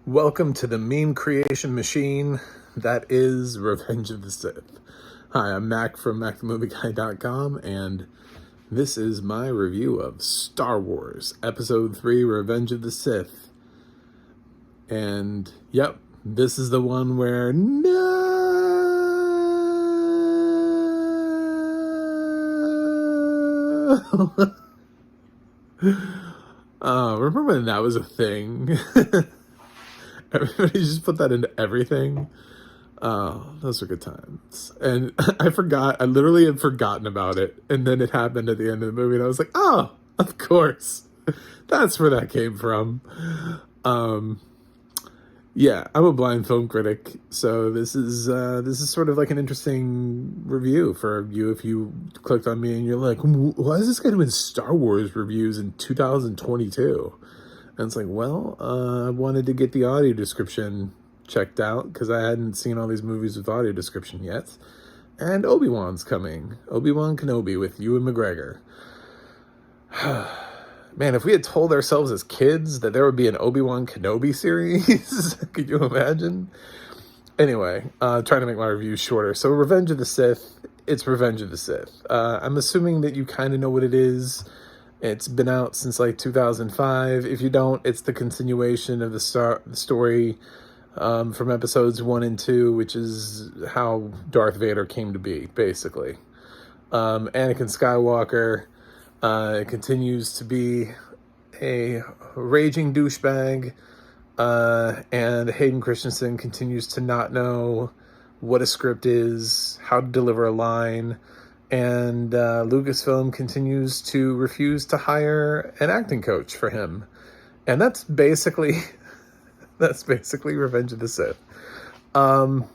Welcome to the meme creation machine that is Revenge of the Sith. Hi, I'm Mac from MacTheMovieGuy.com, and this is my review of Star Wars Episode 3, Revenge of the Sith. And, yep, this is the one where remember when that was a thing? Everybody just put that into everything. Oh, those were good times. And I literally had forgotten about it. And then it happened at the end of the movie, and I was like, oh, of course. That's where that came from. Yeah, I'm a blind film critic, so this is sort of like an interesting review for you if you clicked on me and you're like, why is this guy doing Star Wars reviews in 2022? And it's like, well, I wanted to get the audio description checked out because I hadn't seen all these movies with audio description yet. And Obi-Wan's coming. Obi-Wan Kenobi with Ewan McGregor. Man, if we had told ourselves as kids that there would be an Obi-Wan Kenobi series, could you imagine? Anyway, trying to make my review shorter. So Revenge of the Sith, it's Revenge of the Sith. I'm assuming that you kind of know what it is. It's been out since like 2005. If you don't, it's the continuation of the story from episodes 1 and 2, which is how Darth Vader came to be, basically. Anakin Skywalker continues to be a raging douchebag, and Hayden Christensen continues to not know what a script is, how to deliver a line, and Lucasfilm continues to refuse to hire an acting coach for him. And that's basically Revenge of the Sith. No,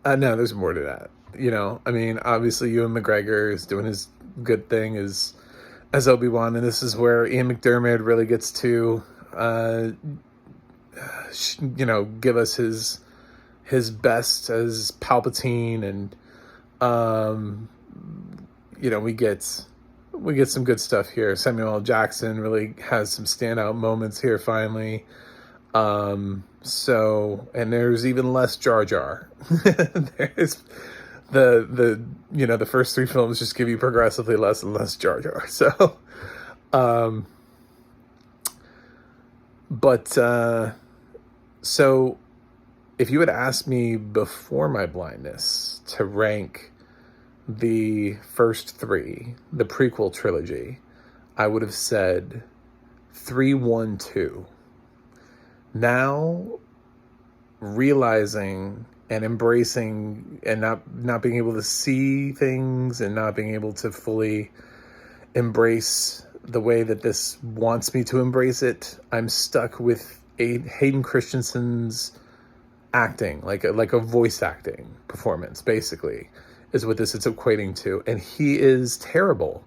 there's more to that. You know, I mean, obviously Ewan McGregor is doing his good thing as Obi-Wan, and this is where Ian McDiarmid really gets to, give us his best as Palpatine, and we get some good stuff here. Samuel L. Jackson really has some standout moments here finally. And there's even less Jar Jar. There's the first 3 films just give you progressively less and less Jar Jar. So, so if you had asked me before my blindness to rank the first 3, the prequel trilogy, I would have said 3, 1, 2. Now, realizing and embracing and not being able to see things and not being able to fully embrace the way that this wants me to embrace it, I'm stuck with Hayden Christensen's acting, like a voice acting performance, basically, is what this is equating to. And he is terrible.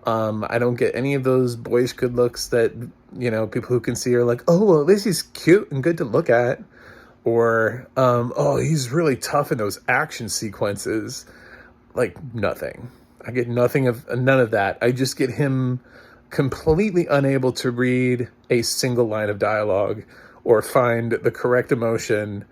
I don't get any of those boyish good looks that, people who can see are like, oh, well, at least he's cute and good to look at. Or, oh, he's really tough in those action sequences. Like, nothing. I get none of that. I just get him completely unable to read a single line of dialogue or find the correct emotion,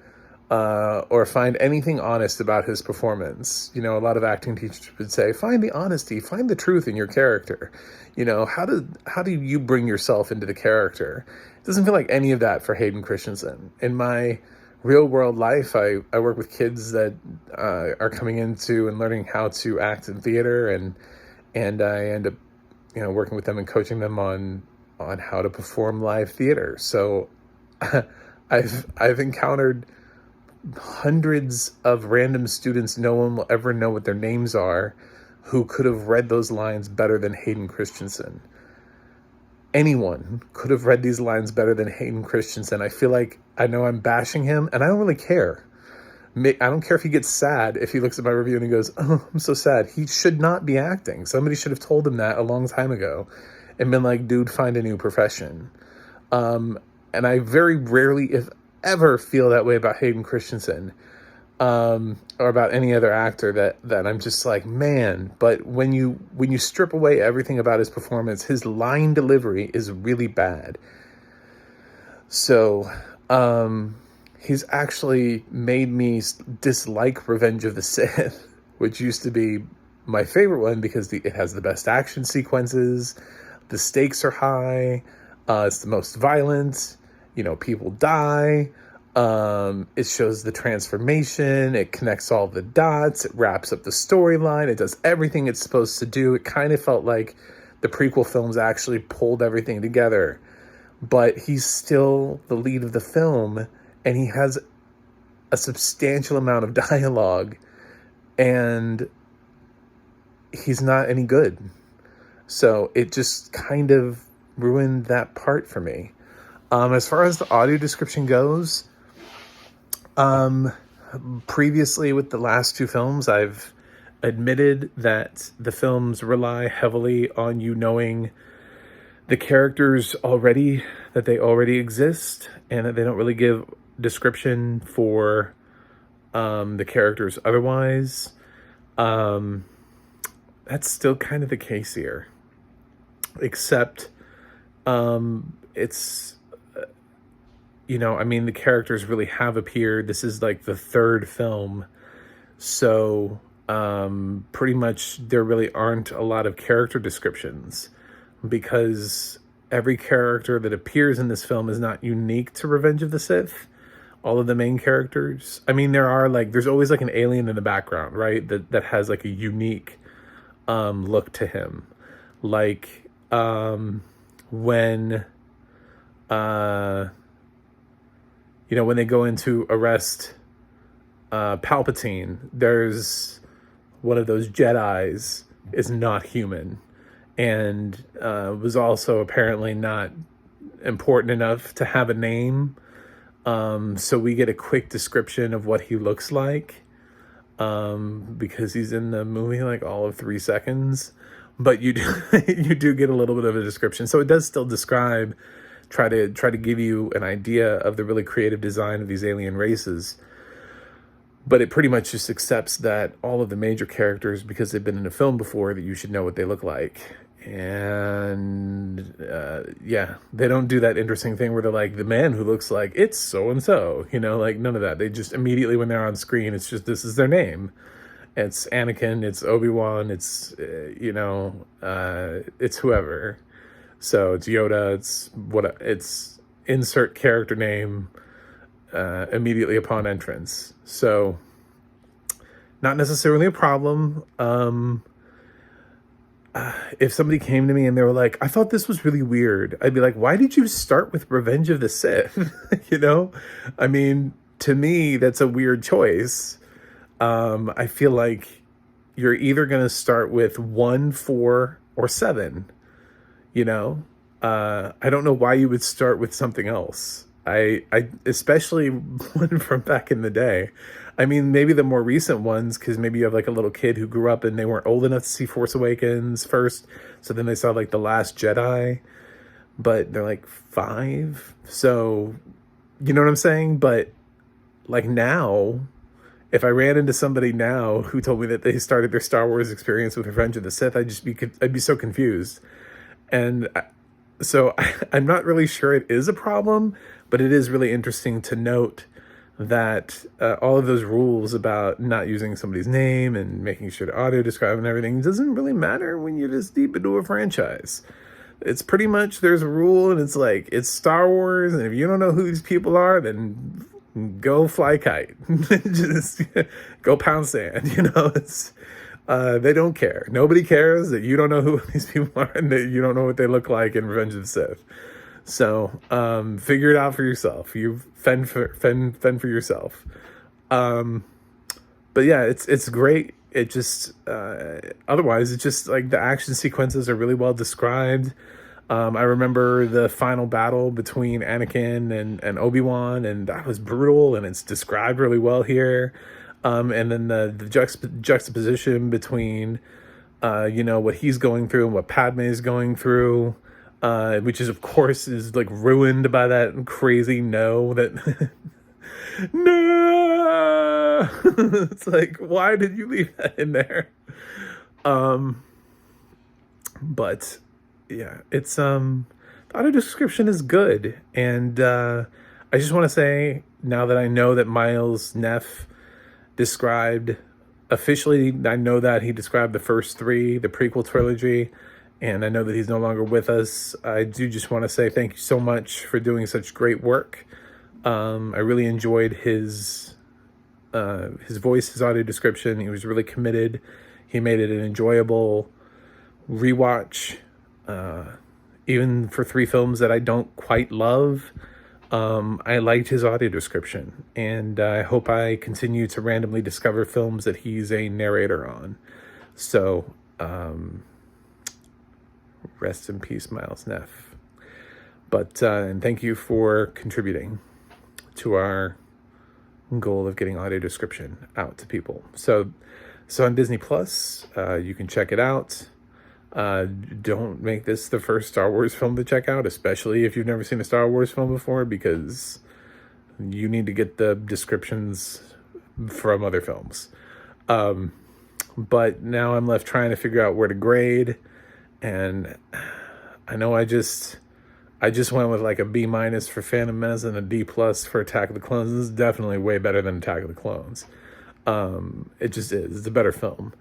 or find anything honest about his performance. A lot of acting teachers would say, find the honesty, find the truth in your character. How do you bring yourself into the character? It doesn't feel like any of that for Hayden Christensen. In my real world life, I work with kids that are coming into and learning how to act in theater, and I end up working with them and coaching them on how to perform live theater. So I've encountered hundreds of random students no one will ever know what their names are who could have read those lines better than Hayden Christensen. Anyone could have read these lines better than Hayden Christensen. I feel like I know I'm bashing him, and I don't really care. I don't care if he gets sad, if he looks at my review and he goes, oh, I'm so sad. He should not be acting. Somebody should have told him that a long time ago and been like, dude, find a new profession. And I very rarely, if ever, feel that way about Hayden Christensen, or about any other actor that I'm just like, man. But when you strip away everything about his performance, his line delivery is really bad. So, he's actually made me dislike Revenge of the Sith, which used to be my favorite one because it has the best action sequences, the stakes are high, it's the most violent, people die, it shows the transformation, it connects all the dots, it wraps up the storyline, it does everything it's supposed to do. It kind of felt like the prequel films actually pulled everything together. But he's still the lead of the film, and he has a substantial amount of dialogue, and he's not any good. So it just kind of ruined that part for me. As far as the audio description goes, previously with the last two films, I've admitted that the films rely heavily on you knowing the characters already, that they already exist, and that they don't really give description for the characters otherwise. That's still kind of the case here, except it's the characters really have appeared. This is like the third film, so pretty much there really aren't a lot of character descriptions, because every character that appears in this film is not unique to Revenge of the Sith. All of the main characters, there's always like an alien in the background, right? That has like a unique look to him. Like when when they go in to arrest Palpatine, there's one of those Jedis is not human, and was also apparently not important enough to have a name. So we get a quick description of what he looks like, because he's in the movie like all of 3 seconds. But you do you do get a little bit of a description. So it does still try to give you an idea of the really creative design of these alien races. But it pretty much just accepts that all of the major characters, because they've been in a film before, that you should know what they look like. And they don't do that interesting thing where they're like, the man who looks like it's so-and-so, like none of that. They just immediately, when they're on screen, it's just, this is their name. It's Anakin, it's Obi-Wan, it's, it's whoever. So it's Yoda, it's insert character name immediately upon entrance. So not necessarily a problem. If somebody came to me and they were like, I thought this was really weird, I'd be like, why did you start with Revenge of the Sith? To me, that's a weird choice. I feel like you're either going to start with 1, 4, or 7. I don't know why you would start with something else. I especially one from back in the day. Maybe the more recent ones, because maybe you have like a little kid who grew up and they weren't old enough to see Force Awakens first, so then they saw like The Last Jedi, but they're like 5. So, you know what I'm saying? But like now, if I ran into somebody now who told me that they started their Star Wars experience with Revenge of the Sith, I'd be so confused. And I'm not really sure it is a problem, but it is really interesting to note that all of those rules about not using somebody's name and making sure to audio describe and everything doesn't really matter when you're this deep into a franchise. It's pretty much, there's a rule, and it's like, it's Star Wars, and if you don't know who these people are, then go fly kite. Just go pound sand. It's they don't care. Nobody cares that you don't know who these people are and that you don't know what they look like in Revenge of the Sith. So figure it out for yourself. You fend for yourself. But yeah, it's great. It just otherwise, it's just like the action sequences are really well described. I remember the final battle between Anakin and Obi-Wan, and that was brutal, and it's described really well here. And then the juxtaposition between what he's going through and what Padme is going through, which is, of course, is like ruined by that crazy no that no. It's like, why did you leave that in there? But yeah, it's the audio description is good. And I just want to say, now that I know that Miles Neff described, officially, I know that he described the first three, the prequel trilogy, and I know that he's no longer with us. I do just want to say thank you so much for doing such great work. I really enjoyed his voice, his audio description. He was really committed. He made it an enjoyable rewatch. Even for three films that I don't quite love, I liked his audio description, and I hope I continue to randomly discover films that he's a narrator on. So, rest in peace, Miles Neff. But, and thank you for contributing to our goal of getting audio description out to people. So on Disney Plus, you can check it out. Don't make this the first Star Wars film to check out, especially if you've never seen a Star Wars film before, because you need to get the descriptions from other films. But now I'm left trying to figure out where to grade, and I know I just went with like a B- for Phantom Menace and a D+ for Attack of the Clones. This is definitely way better than Attack of the Clones. It just is. It's a better film.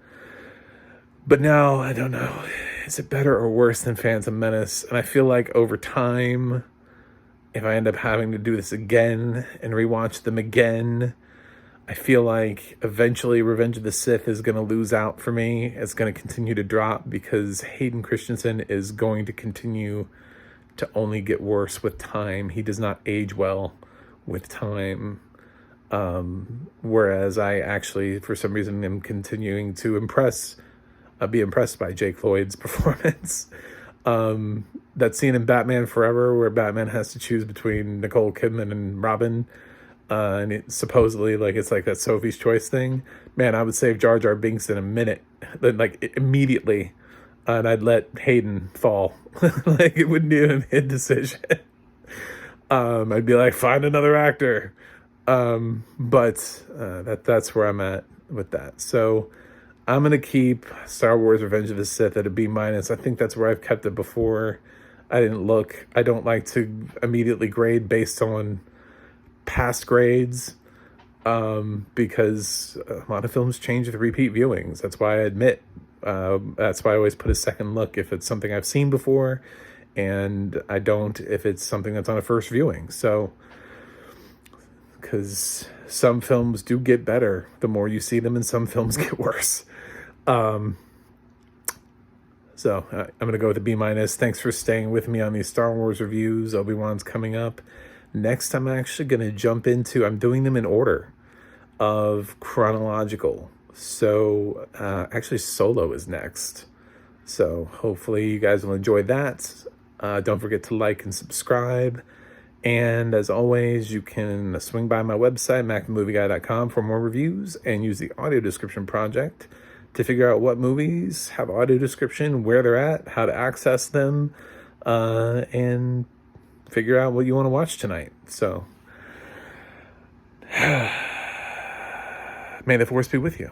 But now, I don't know, is it better or worse than Phantom Menace? And I feel like over time, if I end up having to do this again and rewatch them again, I feel like eventually Revenge of the Sith is going to lose out for me. It's going to continue to drop because Hayden Christensen is going to continue to only get worse with time. He does not age well with time. Whereas I actually, for some reason, am continuing to be impressed by Jake Lloyd's performance. That scene in Batman Forever where Batman has to choose between Nicole Kidman and Robin, and it supposedly it's like that Sophie's Choice thing. Man, I would save Jar Jar Binks in a minute, immediately, and I'd let Hayden fall. It wouldn't be a mid decision. I'd be like, find another actor. But that's where I'm at with that. So I'm going to keep Star Wars Revenge of the Sith at a B-. I think that's where I've kept it before. I didn't look. I don't like to immediately grade based on past grades, because a lot of films change with repeat viewings. That's why I admit. That's why I always put a second look if it's something I've seen before, and I don't if it's something that's on a first viewing. So, because some films do get better the more you see them, and some films get worse. So I'm going to go with a B-. Thanks for staying with me on these Star Wars reviews. Obi-Wan's coming up. Next, I'm actually going to jump into, I'm doing them in order of chronological. So actually Solo is next. So hopefully you guys will enjoy that. Don't forget to like and subscribe. And as always, you can swing by my website, macthemovieguy.com, for more reviews, and use the audio description project to figure out what movies have audio description, where they're at, how to access them, and figure out what you want to watch tonight. So, may the force be with you.